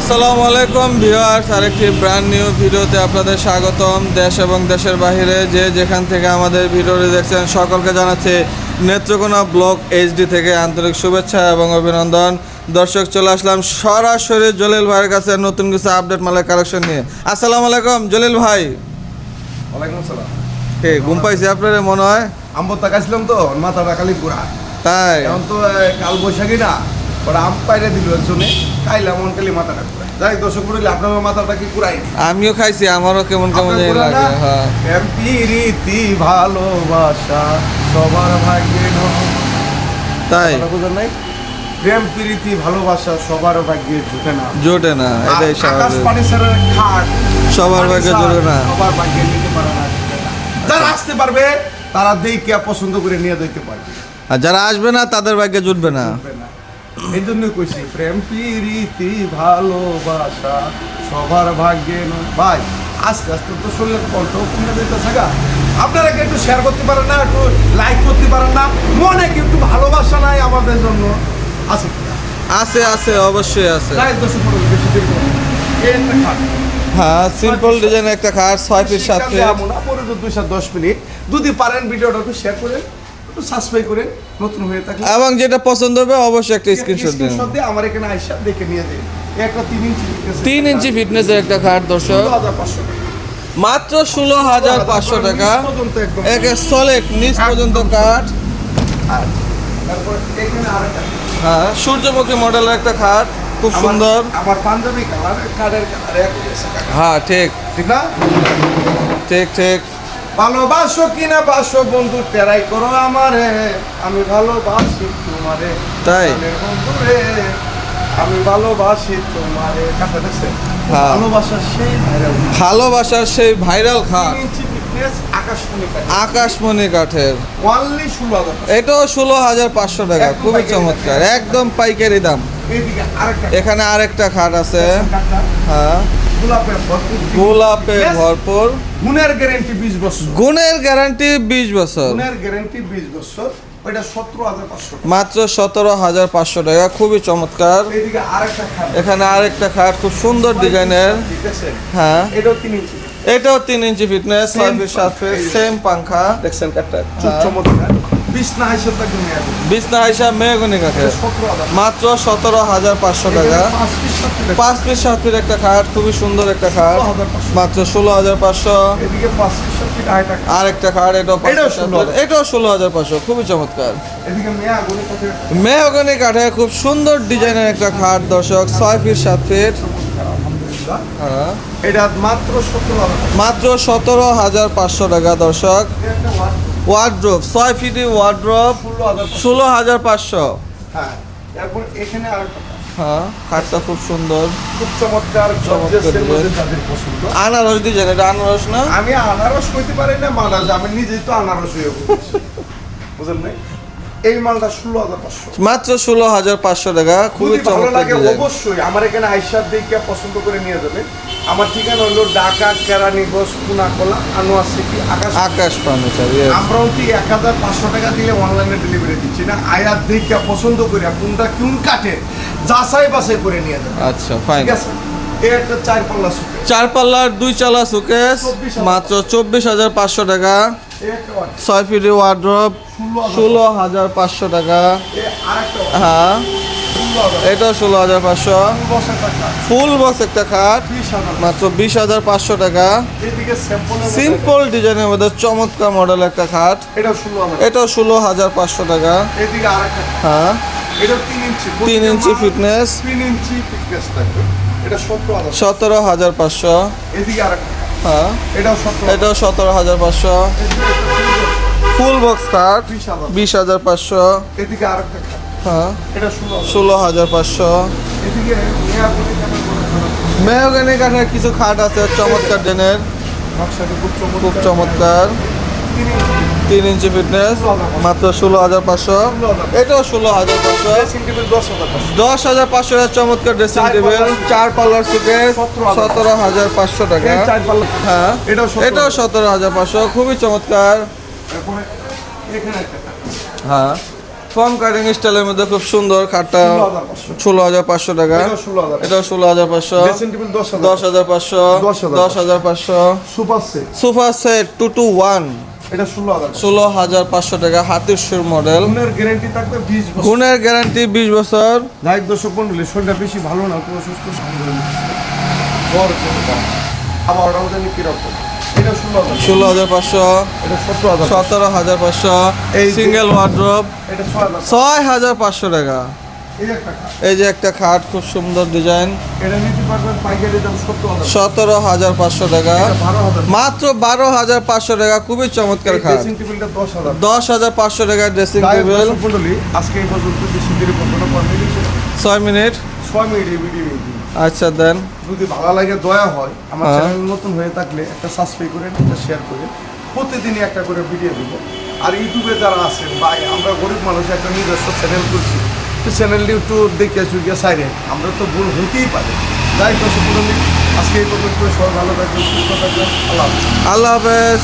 আসসালামু আলাইকুম ভিউয়ার্স, আরেকটি ব্র্যান্ড নিউ ভিডিওতে আপনাদের স্বাগতম। দেশ এবং দেশের বাইরে যে যেখান থেকে আমাদের ভিডিওটি দেখছেন সকলকে জানাচ্ছি নেত্রকোনা ব্লক এইচডি থেকে আন্তরিক শুভেচ্ছা এবং অভিনন্দন। দর্শক, চলে আসলাম সরাসরি জলিল ভাইয়ের কাছে নতুন কিছু আপডেট মালের কালেকশন নিয়ে। আসসালামু আলাইকুম জলিল ভাই। ওয়ালাইকুম আসসালাম। ঘুম পাইছে আপনার মনে হয়? আম্বর তাকাইছিলাম তো মাথাটা খালি পুরা। তাই এখন তো কাল বৈশাখী না, ওরা আম পাইরে দিল একজনে, খাইলাম মন খালি মাথাটা পুরা। যাই দর্শক বলিলে আপনার মাথাটা কি পুরাই? আমিও খাইছি, আমারও কেমন কেমন জানি লাগে। হ্যাঁ, রীতি ভালোবাসা সবার ভাগ্যে নয়। তাই বুঝেন নাই? প্রেম প্রীতি ভালোবাসা সবার ভাগ্যে জোটে না, জোটে না, এটাই আকাশ স্বাভাবিক। পানি ছাড়া খাট সবার ভাগ্যে জোটে না, সবার ভাগ্যে নিতে পারে না। যারা আসতে পারবে তারা দেখে পছন্দ করে নিয়ে যেতে পারবে, আর যারা আসবে না তাদের ভাগ্যে জুটবে না। এই জন্যই কইছি প্রেম প্রীতি ভালোবাসা সবার ভাগ্যে নয়। ভাই আস্তে আস্তে তো শরীরের কণ্ঠ কমে যেতেছে গা। আপনারা কি একটু শেয়ার করতে পারেন না, একটু লাইক করতে পারেন না? মনে কি একটু ভালোবাসা নাই আমাদের জন্য? আছে আছে আছে, অবশ্যই আছে। তাই দর্শক মণ্ডলী, বেশি দেরি করব না। এই একটা খাট, হ্যাঁ, সিম্পল ডিজাইন একটা খাট, 6 ফিট 7 ফিট। আমরা পরে তো 2-10 মিনিট যদি পারেন ভিডিওটা একটু শেয়ার করেন, একটু সাবস্ক্রাইব করেন, নতুন হয়ে থাকলে এবং যেটা পছন্দ হবে অবশ্যই একটা স্ক্রিনশট দিন। স্ক্রিনশট দিয়ে আমার এখানে আইসা দেখে নিয়ে দিন। একটা 3 ইঞ্চি 3 ইঞ্চি ফিটনেসের একটা খাট দর্শক, 16,500 টাকা। মাত্র 16,500 টাকা। পর্যন্ত একদম। একে সলিড নিচ পর্যন্ত কাঠ। আর তারপর এখানে আরেকটা, হ্যাঁ, সূর্যমুখী মডেলের একটা খাট, খুব সুন্দর। আমার পাঞ্জাবি কালার, কার্ডের কালার এক হয়েছে। হ্যাঁ, ঠিক ঠিক না? ঠিক ঠিক। ভালোবাসো কিনা বাসো বন্ধু, টেরাই করো আমারে, আমি ভালোবাসি তোমারে। তাই? প্রাণের বন্ধু রে, আমি ভালোবাসি তোমারে। কাছে দেখছেন? হ্যাঁ। ভালোবাসার সেই ভাইরাল ভালোবাসার সেই ভাইরাল খাট, 3 ইঞ্চি ফিটনেস, আকাশমণি কাঠ, আকাশমণি কাঠের। অনলি 16,000 টাকা। এটাও 16,500 টাকা, খুবই চমৎকার, একদম পাইকারি দাম। এইদিকে আরেকটা এখানে আরেকটা খাট আছে, কাঠটা, হ্যাঁ, গোলাপের ভরপুর, গোলাপে ভরপুর, গুণের গ্যারান্টি 20 বছর। গুণের গ্যারান্টি 20 বছর। গুণের গ্যারান্টি 20 বছর। ওইটা 17,500 টাকা। মাত্র 17,500 টাকা, খুবই চমৎকার। এইদিকে আরেকটা খাট, এখানে আরেকটা খাট, খুব সুন্দর ডিজাইনের। ঠিক আছে? হ্যাঁ, এটাও 3 ইঞ্চি। এটাও 3 ইঞ্চি ফিটনেস, 6 ফিট 7 ফিট, সেম পাংখা। দেখছেন কাঠটা হ্যাঁ। চমৎকার। বিছনা হিসেবে টাকা নিয়ে আসবে। বিছনা হিসাব মেহগনি কাঠের, 17,000 মাত্র 17,500 টাকা। 5 পিস 7 ফিট একটা খাট, খুবই সুন্দর একটা খাট, মাত্র 16,500। এদিকে 5 পিস 7 ফিট আয়টা। আরেকটা খাট, এটাও 5 এটাও পিস 7 ফিট, এটাও 16,500, খুবই চমৎকার। এদিকে মেয়া গুলি কাঠের। মেহগনি কাঠের খুব সুন্দর ডিজাইনের একটা খাট দর্শক, 6 ফিট 7 ফিট। আলহামদুলিল্লাহ। হ্যাঁ, এটা মাত্র 17,000 টাকা। মাত্র 17,500 টাকা দর্শক। একটা ওয়ার্ড্রোব, 6 ফিট ওয়ার্ড্রোব, 16,000। 16,500। হ্যাঁ। এরপর এখানে আরেকটা খাট। হ্যাঁ, খাটটা খুব সুন্দর, খুব চমৎকার, গর্জিয়াসের মধ্যে যাদের পছন্দ। আনারস ডিজাইন। এটা আনারস না? আমি আনারস কইতে পারি না, মাদাজ আমি নিজেই তো আনারস হয়ে বলছি। বুঝলেন নাই? এই মালটা 16,500। মাত্র 16,500 টাকা, খুবই যদি ভালো চমৎকার লাগে ডিজাইন। অবশ্যই আমার এখানে আইসার দেখে পছন্দ করে নিয়ে যাবে। আমার ঠিকানা হলো ঢাকা কেরানীগঞ্জ কুনাকলা আনোয়ার সিটি আকাশ ফার্নিচার। আমরা কি 1,500 টাকা দিলে অনলাইনে ডেলিভারি দিচ্ছি না। আয়ার দেখে পছন্দ করে কোনটা কোন কাঠে যাচাই বাছাই করে নিয়ে যাবে। আচ্ছা, ফাইন। ঠিক আছে? এই একটা 4 পাল্লা সুকে, 4 পাল্লার 2 চালা সুকেস, 24,000 মাত্র 24,500 টাকা। এই একটা 6 ফিট ওয়ার্ড্রোব, 16,500 টাকা। আরেকটা হ্যাঁ, 16,000 এটাও 16,500। বছর টাকা ফুল বক্স একটা খাট, 20,000। মাত্র 20,500 টাকা। এদিকে স্যাম্পলের সিম্পল ডিজাইনের মধ্যে চমৎকার মডেল একটা খাট, এটা 16,000। এটাও 16,500 টাকা। এদিকে আরেকটা, হ্যাঁ, এটা 3 ইঞ্চি, 3 ইঞ্চি ফিটনেস, 3 ইঞ্চি ফিটনেস থাকবে। এটা 17,000। 17,500। এদিকে আরেকটা, হ্যাঁ, এটাও 17,000। এটাও 17,500। ফুল বক্স কাঠ, 20,000। 20,500। এদিকে আরেকটা খাট, হ্যাঁ, এটা 16,000। 16,500। এদিকে মেয়াগুলি কাঠের বড় মেহগনি কাঠের কিছু খাট আছে চমৎকার ডিজাইনের, নকশাটি খুব চমৎকার। খুব চমৎকার। 3 ইঞ্চি 3 ইঞ্চি ফিটনেস, মাত্র 16,500। এটাও 16,500। Dressing table 10,500। 10,500 এর চমৎকার ড্রেসিং টেবিল, 4 পাল্লার সুকেস, 17,500 টাকা। এই 4 পাল্লা, হ্যাঁ, এটাও 17,000। এটাও 17,500, খুবই চমৎকার। তারপরে এখানে একটা খাট, হ্যাঁ, ফর্ম কাটিং স্টাইলের মধ্যে খুব সুন্দর খাটটা 16,500 16,500 টাকা। এটা 16,000 এটা 16,500। Dressing table 10,000 10,500। 10,500। Super set sofa set 2 to 1 এটা 16,000 16,500 টাকা। হাতির সুর মডেল। গুণের গ্যারান্টি থাকবে 20 বছর গুণের গ্যারান্টি 20 বছর। লাইক দর্শক মন্ডলী শরীরটা বেশি ভালো না কোনো সুস্থ জ্বর চলবে আবার ওটাও জানি কিরকম এটা 16,000 16,500। এটা 17,000 17,500। এই যে- সিঙ্গেল ওয়ার্ড্রোব এটা 6,000 6,500 টাকা। এই একটা খাট। এই যে একটা খাট খুব সুন্দর ডিজাইন এটা নিতে পারবেন পাইকারি দাম 17,000 17,500 টাকা। এটা 12,000 মাত্র 12,500 টাকা। খুবই চমৎকার খাট। ড্রেসিং টেবিলটা 10,000 10,500 টাকার ড্রেসিং লাইক টেবিল। দর্শক মন্ডলী আজকে এই পর্যন্ত বেশি দেরি করবো না 5 মিনিট 6 মিনিট। 6 মিনিট এই ভিডিও আচ্ছা দেন। যদি ভালো লাগে দয়া হয় আমার হ্যাঁ। চ্যানেল নতুন হয়ে থাকলে একটা সাবস্ক্রাইব করেন একটা শেয়ার করেন প্রতিদিনই একটা করে ভিডিও দিব আর ইউটিউবে যারা আছেন ভাই আমরা গরিব মানুষ একটা নিজস্ব চ্যানেল করছি তো চ্যানেলটি একটু দেখে চুকিয়ে সাইডে আমরা তো ভুল হতেই পারে যাই দর্শক আজকে এই পর্যন্ত সবাই ভালো থাকবেন সুস্থ থাকবেন আল্লাহ হাফেজ। আল্লাহ হাফেজ।